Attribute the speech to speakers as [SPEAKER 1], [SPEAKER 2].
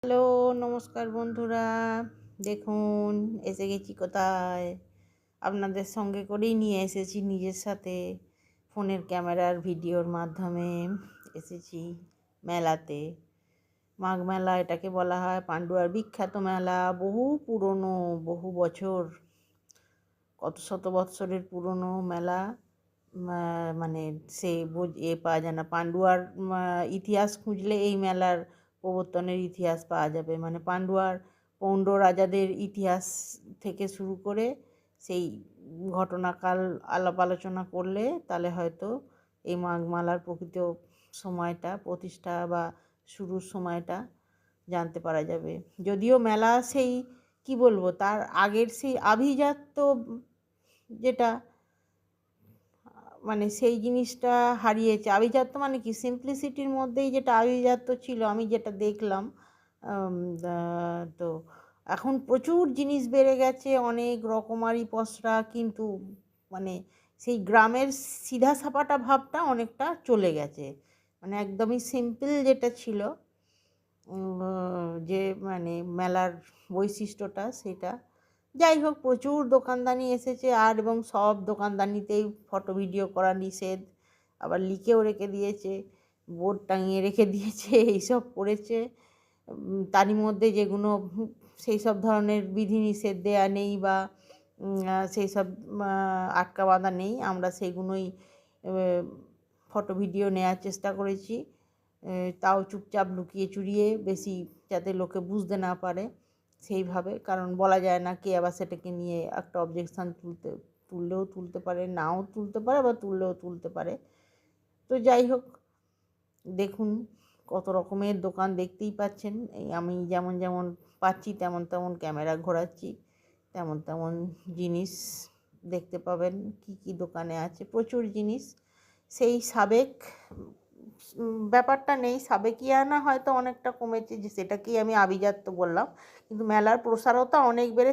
[SPEAKER 1] Hello, নমস্কার বন্ধুরা। দেখুন এসে গেছি কোথায়। আপনাদের সঙ্গে করেই নিয়ে এসেছি নিজের সাথে। ফোনের ক্যামেরার ভিডিওর মাধ্যমে এসেছি মেলাতে। মাঘ মেলা এটাকে বলা হয়, পান্ডুয়ার বিখ্যাত মেলা। বহু পুরনো, বহু বছর, কত শত বৎসরের পুরনো মেলা। মানে সে পাওয়া যায় না। পান্ডুয়ার ইতিহাস খুঁজলে এই মেলার প্রবর্তনের ইতিহাস পাওয়া যাবে। মানে পান্ডুয়ার পৌণ্ড রাজাদের ইতিহাস থেকে শুরু করে সেই ঘটনাকাল আলাপ আলোচনা করলে তাহলে হয়তো এই মাঘমেলার প্রকৃত সময়টা, প্রতিষ্ঠা বা শুরুর সময়টা জানতে পারা যাবে। যদিও মেলা সেই কি বলবো, তার আগের সেই আভিজাত্য যেটা, মানে সেই জিনিসটা হারিয়েছে। আভিজাত্য মানে কি, সিম্পলিসিটির মধ্যেই যেটা আভিজাত্য ছিল আমি যেটা দেখলাম। তো এখন প্রচুর জিনিস বেড়ে গেছে, অনেক রকমারি পসরা, কিন্তু মানে সেই গ্রামের সিধা সাপাটা ভাবটা অনেকটা চলে গেছে। মানে একদমই সিম্পল যেটা ছিল, যে মানে মেলার বৈশিষ্ট্যটা সেটা। যাই হোক, প্রচুর দোকানদানি এসেছে, আর এবং সব দোকানদানিতেই ফটো ভিডিও করা নিষেধ। আবার লিখেও রেখে দিয়েছে, বোর্ড টাঙিয়ে রেখে দিয়েছে এইসব করেছে। তারই মধ্যে যেগুলো সেই সব ধরনের বিধিনিষেধ দেয়া নেই বা সেই সব আটকা বাঁধা নেই, আমরা সেইগুলোই ফটো ভিডিও নেওয়ার চেষ্টা করেছি। তাও চুপচাপ লুকিয়ে চুরিয়ে, বেশি যাতে লোকে বুঝতে না পারে সেইভাবে। কারণ বলা যায় না কে আবার সেটাকে নিয়ে একটা অবজেকশান তুললেও তুলতে পারে, নাও তুলতে পারে, বা তুললেও তুলতে পারে। তো যাই হোক, দেখুন কত রকমের দোকান দেখতেই পাচ্ছেন। এই আমি যেমন যেমন পাচ্ছি তেমন তেমন ক্যামেরা ঘোরাচ্ছি, তেমন তেমন জিনিস দেখতে পাবেন। কি কি দোকানে আছে, প্রচুর জিনিস। সেই সাবেক ব্যাপারটা নেই, সাবেকিয়ানা হয়তো অনেকটা কমেছে, যে সেটাকেই আমি আভিজাত্য বললাম। কিন্তু মেলার প্রসারতা অনেক বেড়ে